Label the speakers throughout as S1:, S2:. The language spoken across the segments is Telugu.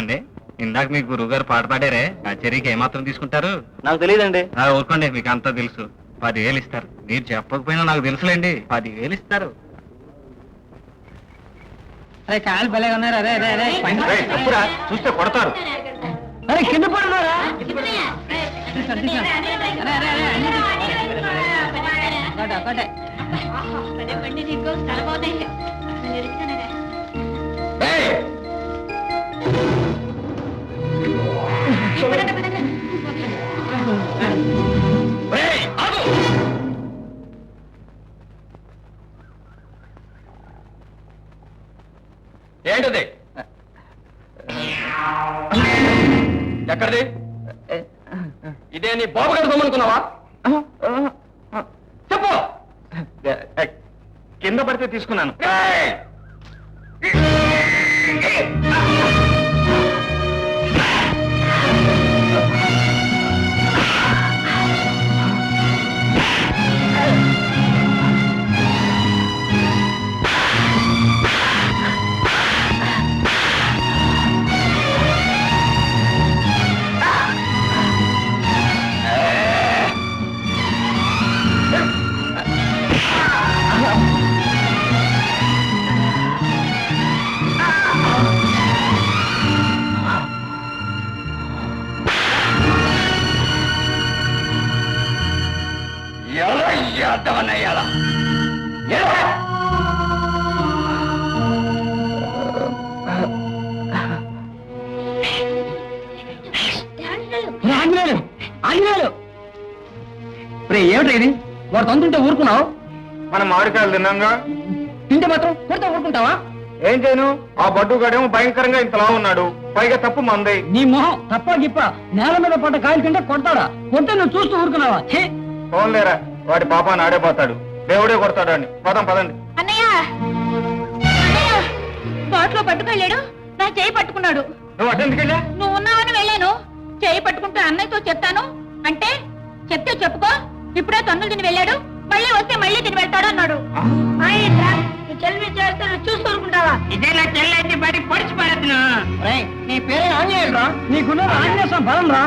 S1: ఏమండి ఇందాక మీ గురువు గారు పాట పాడారే కచేరీకి ఏమాత్రం తీసుకుంటారు?
S2: నాకు తెలియదండి.
S1: ఊరుకోండి, మీకు అంతా తెలుసు. 10,000 ఇస్తారు. మీరు చెప్పకపోయినా నాకు తెలుసులేండి. 10,000 ఇస్తారు.
S3: అరే కాలు భలే ఉన్నారు. అరే అరే అరే
S1: తప్పురా, చూస్తే కొడతారు.
S3: అరే కింద పడున్నారా?
S2: ఏంటది? ఎక్కడిది? ఇదే నీ బాబు గారు సొమ్మనుకున్నావా? చెప్పు.
S1: కింద పడితే తీసుకున్నాను.
S3: ఏమిటా ఇది? వాడు తంతుంటే ఊరుకున్నావు?
S1: మనం మామిడికాయలు తిన్నాగా.
S3: తింటే మాత్రం కొడితే ఊరుకుంటావా?
S1: ఏం చేయను, ఆ బడ్డుగాడేమో భయంకరంగా ఇంతలా ఉన్నాడు. పైగా తప్పు మంది.
S3: నీ మొహం తప్ప గిప్ప నేల మీద పడ్డ కాయలు తింటే కొడతాడా? కొడితే నువ్వు చూస్తూ ఊరుకున్నావా?
S1: పోన్లేరా, వాడి పాపాన్ని ఆడేపోతాడు. దేవుడే కొడతాడు అని. పదండి.
S4: అన్నయ్య తోటలో పట్టుకెళ్ళాడు, నా చేయి పట్టుకున్నాడు.
S1: నువ్వు అటెందుకెళ్ళా?
S4: నువ్వు ఉన్నావని వెళ్ళాను. చేయి పట్టుకుంటే అన్నయ్యతో చెప్తాను అంటే చెప్తే చెప్పుకో. ఇప్పుడే తన్నులు తిని వెళ్ళాడు, మళ్ళీ వస్తే మళ్ళీ తిని వెళ్తాడు అన్నాడు. చూసుకుంటావా?
S3: ఇదే నా చెల్లి అయితే బయటకు పొడిచి పడేస్తున్నా. నీ పేరే ఆంజనేయులు రా. నీకున్న ఆంజనేయ బలం రా.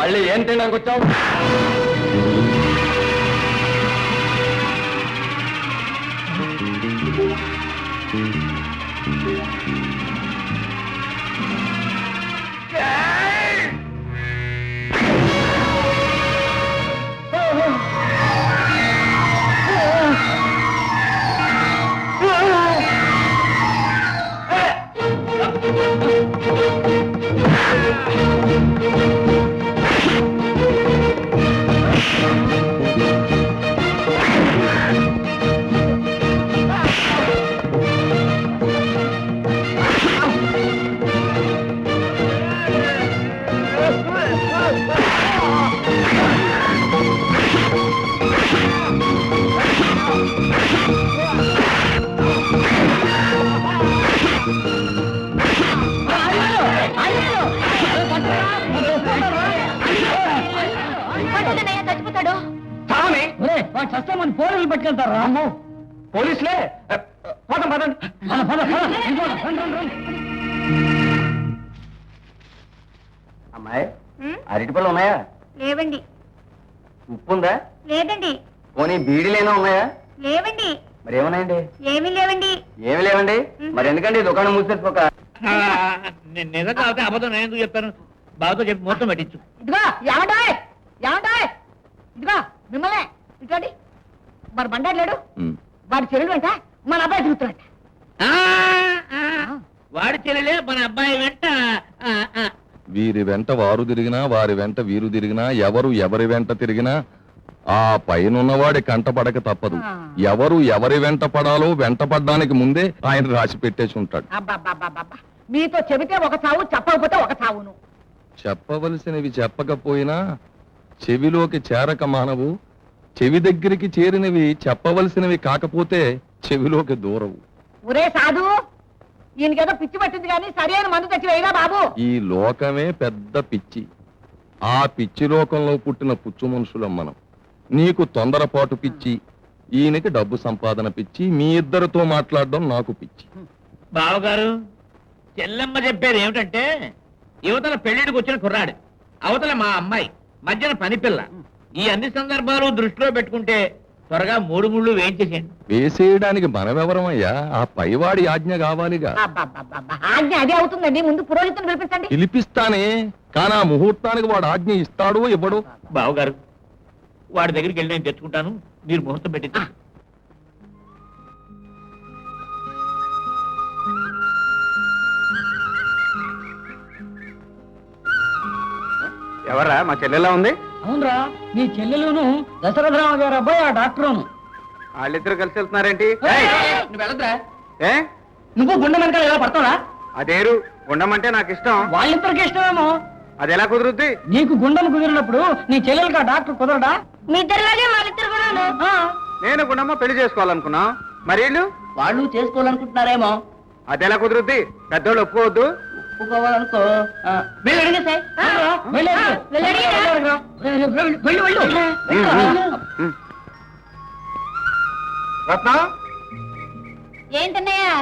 S2: మళ్ళీ ఏం తినడానికి వచ్చావు?
S4: చచ్చిపోతాడు.
S3: చస్తే మన పోలీసులు పట్టుకెళ్తారా?
S2: పోలీసులే. పదండి. అమ్మాయి, అరటిపళ్ళు ఉన్నాయా?
S4: లేవండి.
S2: ఉప్పు ఉందా?
S4: లేదండి.
S2: పోనీ బీడీలేనా ఉన్నాయా?
S4: లేవండి.
S2: మరి ఏమన్నాయండి?
S4: ఏమీ లేవండి.
S2: ఏమి లేవండి? మరి ఎందుకండి దుకాణం మూసేసుకోక?
S3: నిజం కాబట్టి అబద్ధం నేను ఎందుకు చెప్తాను?
S1: బాబుతో చెప్పి మొత్తం పెట్టించు.
S3: ఇదిగో ఏమంటాయ్ ఏమంటాయ్ ఇదిగో మిమ్మల్ని ఇటువంటి మరి బండారు లేడు వాడి చెల్లెలు వెంట మన అబ్బాయి తిరుగుతున్నట్ట
S1: వాడి చెల్లెలే మన అబ్బాయి వెంట.
S5: వీరి వెంట వారు తిరిగినా వారి వెంట వీరు తిరిగినా ఎవరు ఎవరి వెంట తిరిగినా ఆ పైనున్నవాడి కంట పడక తప్పదు. ఎవరు ఎవరి వెంట పడాలో వెంట పడ్డానికి ముందే ఆయన రాసి పెట్టేసి ఉంటాడు.
S3: అబ్బా మీతో చెబితే ఒక చావు చెప్పకపోతే ఒక చావును.
S5: చెప్పవలసినవి చెప్పకపోయినా చెవిలోకి చేరక మానవు, చెవి దగ్గరికి చేరినవి చెప్పవలసినవి కాకపోతే చెవిలోకి దూరవు.
S3: ఒరే సాధు ఈయనకేదో పిచ్చి పట్టింది కానీ సరైన మందు తెచ్చి వేయరా బాబు.
S5: ఈ లోకమే పెద్ద పిచ్చి. ఆ పిచ్చి లోకంలో పుట్టిన పుచ్చు మనుషులం మనం. నీకు తొందరపాటు పిచ్చి, ఈయనకి డబ్బు సంపాదన పిచ్చి, మీ ఇద్దరితో మాట్లాడడం నాకు పిచ్చి.
S1: బావగారు చెల్లెమ్మ చెప్పేది ఏమిటంటే యువతల పెళ్లిడికి వచ్చిన కుర్రాడు, అవతల మా అమ్మాయి, మధ్యన పని పిల్ల. ఈ అన్ని సందర్భాలు దృష్టిలో పెట్టుకుంటే త్వరగా 3 ముళ్ళు వేయించేసేయండి.
S5: వేసేయడానికి మనమెవరమయ్యా? ఆ పైవాడి ఆజ్ఞ కావాలిగా.
S3: ఆజ్ఞ అదే అవుతుందండి, ముందు పురోహితుని పిలిపించండి.
S5: పిలిపిస్తానే, కానీ ఆ ముహూర్తానికి వాడు ఆజ్ఞ ఇస్తాడో ఇవ్వడు.
S1: బావగారు వాడి దగ్గరికి వెళ్ళి నేను తెచ్చుకుంటాను, మీరు ముహూర్తం పెట్టించు.
S2: ఎవరా మా చెల్లెలా ఉంది?
S3: అవునరా నీ చెల్లెలును దశరథరామ గారు అబ్బాయి ఆ డాక్టరును.
S2: వాళ్ళిద్దరు కలిసి వెళ్తున్నారేంటి?
S3: నువ్వు వెళ్ళద్రా,
S2: ఏ
S3: నువ్వు గుండె వెనకాల ఎలా పడతావా?
S2: అదేరు ఉండమంటే నాకు ఇష్టం.
S3: వాళ్ళిద్దరికి ఇష్టమేమో.
S2: అది ఎలా కుదురుద్ది?
S3: నీకు గుండెను కుదిరినప్పుడు నీ చెల్లెలకి ఆ డాక్టర్ కుదరడా? మీ ఇద్దరులాగే వాళ్ళిద్దరు కూడా.
S2: నేను గుండమ్మ పెళ్లి చేసుకోవాలనుకున్నా, మరి వీళ్ళు
S3: వాళ్ళు చేసుకోవాలనుకుంటున్నారేమో.
S2: అది ఎలా కుదురుద్ది? పెద్దోళ్ళు ఒప్పుకోవద్దు.
S3: ఒప్పుకోవాలనుకో
S2: రత్నం
S4: ఏంటన్నయ్యా?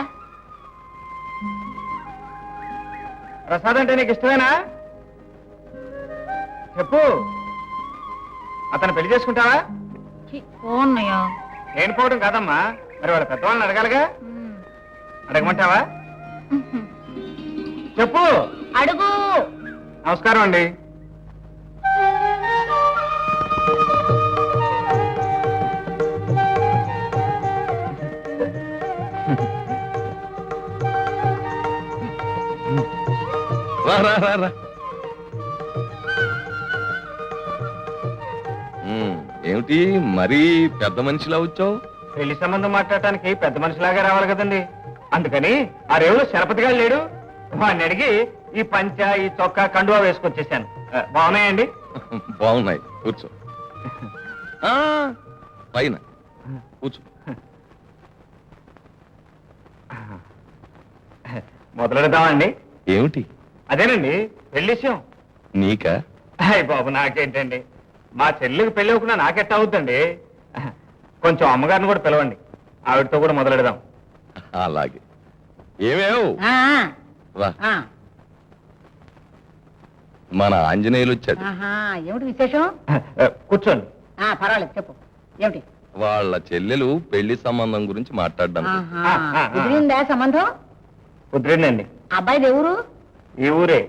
S2: ప్రసాద్ అంటే నీకు ఇష్టమేనా? చెప్పు, అతను పెళ్లి చేసుకుంటావా?
S4: ఓన్నయ్యా
S2: నేను పోవడం కాదమ్మా, మరి వాళ్ళ పెద్దవాళ్ళని అడగాలిగా. అడగమంటావా? చెప్పు.
S4: అడుగు.
S2: నమస్కారం అండి.
S5: రా రా రా రా. ఏమిటి మరీ పెద్ద మనిషిలా వచ్చావు?
S2: పెళ్లి సంబంధం మాట్లాడటానికి పెద్ద మనిషిలాగా రావాలి కదండి, అందుకని ఆ రేవులో శరపతి గారు లేడు, వాడిని అడిగి ఈ పంచ ఈ చొక్కా కండువా వేసుకొచ్చేసాను. బాగున్నాయండి?
S5: బాగున్నాయి, కూర్చో. ఆ, పైన కూర్చో.
S2: మొదలెడదామండి.
S5: ఏమిటి?
S2: అదేనండి పెళ్లి విషయం.
S5: నీకా?
S2: అయ్య బాబు నాకేంటండి, మా చెల్లికి పెళ్లి అవ్వకుండా నాకెట్టా అవుద్దండి. కొంచెం అమ్మగారిని కూడా పిలవండి, ఆవిడతో కూడా మొదలెడదాం.
S5: అలాగే. ఏమేవ్ రా. మన ఆంజనేయులు వచ్చాడు.
S3: ఏమిటి విశేషం?
S2: కూర్చోండి.
S3: పర్వాలేదు చెప్పు, ఏమిటి?
S5: వాళ్ళ చెల్లెలు పెళ్లి సంబంధం గురించి మాట్లాడ్డాను.
S3: కుదిరిందా సంబంధం?
S2: కుదిరిందండి.
S3: అబ్బాయి ఎవరు?
S2: ఈ ఊరే.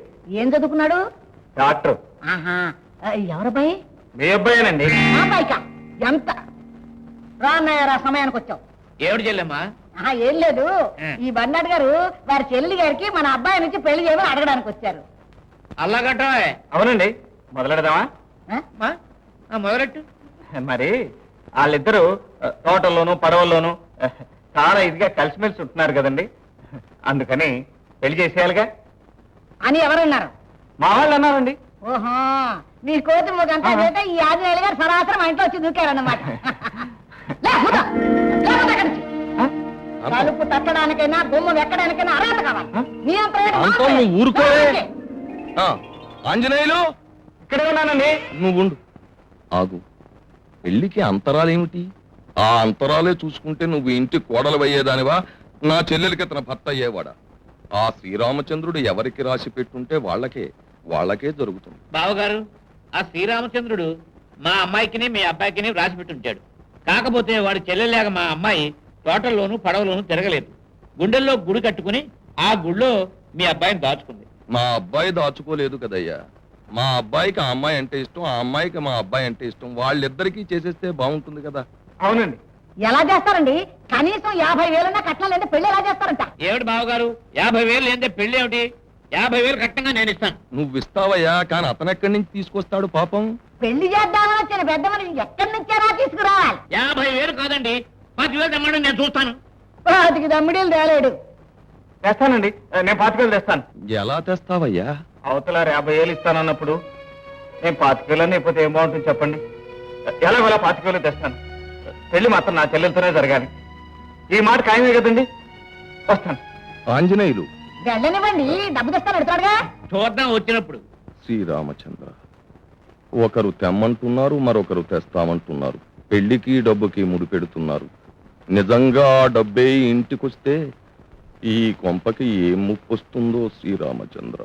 S3: ఏం చదువుకున్నాడు?
S2: డాక్టర్.
S3: ఎవరబ్బాయి?
S2: మీ అబ్బాయేనండి.
S3: మా అబ్బాయికా? ఎంత రా అన్నయ్య, రా సమయానికి వచ్చావు.
S1: ఏమిటి చెల్లెమ్మా?
S3: ఏం లేదు, ఈ బర్నాడ్ గారు వారి చెల్లి గారికి మన అబ్బాయి నుంచి పెళ్లి చేయమని అడగడానికి వచ్చారు.
S1: అలాగట.
S2: అవునండి, మొదలెడదామా?
S1: మొదలెట్టు.
S2: మరి వాళ్ళిద్దరూ తోటల్లోనూ పడవల్లోనూ చాలా ఇదిగా కలిసిమెలిసి ఉంటున్నారు కదండి, అందుకని పెళ్లి చేసేయాలిగా
S3: అని ఎవరన్నారు?
S2: మా వాళ్ళు అన్నారండి.
S3: ఓహో, మీ కోతి ముఖంతా చేత ఈ ఆంజనేయులు గారు సరాసరి మా ఇంట్లో వచ్చి దూకారన్నమాట. తలుపు తట్టడానికైనా గుమ్మం ఎక్కడానికైనా అర్హత కావాలి. నీ
S5: అంతా నువ్వు ఊరుకోవే. ఆంజనేయులు
S2: ఇక్కడే ఉన్నానండి.
S5: నువ్వు ఉండు. ఆగు. పెళ్లికి అంతరాలేమిటి? ఆ అంతరాలే చూసుకుంటే నువ్వు ఇంటి కోడలు అయ్యేదానివా, నా చెల్లెలికి అతను భర్త అయ్యేవాడా? ఆ శ్రీరామచంద్రుడు ఎవరికి రాసి పెట్టుంటే వాళ్ళకే జరుగుతుంది.
S1: బావగారు, ఆ శ్రీరామచంద్రుడు మా అమ్మాయికిని మీ అబ్బాయికిని రాసి పెట్టుంటాడు. కాకపోతే వాడి చెల్లెలేక మా అమ్మాయి తోటల్లోనూ పడవలోనూ తిరగలేదు. గుండెల్లో గుడి కట్టుకుని ఆ గుడిలో మీ అబ్బాయిని దాచుకుంది.
S5: మా అబ్బాయి దాచుకోలేదు కదయ్యా, మా అబ్బాయికి ఆ అమ్మాయి అంటే ఇష్టం, ఆ అమ్మాయికి మా అబ్బాయి అంటే ఇష్టం. వాళ్ళిద్దరికీ చేసేస్తే బాగుంటుంది కదా.
S2: అవునండి.
S3: ఎలా చేస్తారండి? కనీసం 50,000 కట్నం లేదా పెళ్లి ఎలా చేస్తారంట?
S1: ఏమిటి బావగారు 50,000 ఏంటే పెళ్లి ఏమిటి? 50,000 కట్టంగా నేను ఇస్తాను.
S5: నువ్వు ఇస్తావయ్యా, కానీ అతను ఎక్కడి నుంచి తీసుకొస్తాడు పాపం?
S3: పెళ్లి చేద్దామని వచ్చిన పెద్ద మనిషి ఎక్కడి నుంచేనా తీసుకురావాలి?
S1: 50,000 కాదండి, 10,000 తెమ్మండి, నేను చూస్తాను.
S3: వాటికి దమ్మిడీలు తేలేడు.
S2: తెస్తానండి, నేను 25,000 తెస్తాను.
S5: ఎలా తెస్తావయ్యా?
S2: అవతల 50,000 ఇస్తానన్నప్పుడు నేను 25,000 అయిపోతే ఏం బాగుంటుంది చెప్పండి. ఎలా 25,000 తెస్తాను. పెళ్లి మాత్రం నా చెల్లెలతోనే జరగాలి. ఈ మాట ఖాయమే కదండి. వస్తాను.
S5: ఆంజనేయులు,
S3: వెళ్ళనివ్వండి, డబ్బు తెస్తాను అడుగుతాడుగా.
S1: చూద్దాం వచ్చినప్పుడు.
S5: శ్రీరామచంద్ర, ఒకరు తెమ్మంటున్నారు, మరొకరు తెస్తామంటున్నారు. పెళ్లికి డబ్బుకి ముడిపెడుతున్నారు. నిజంగా ఆ డబ్బే ఇంటికొస్తే ఈ కొంపకి ఏం ముప్పొస్తుందో శ్రీరామచంద్ర.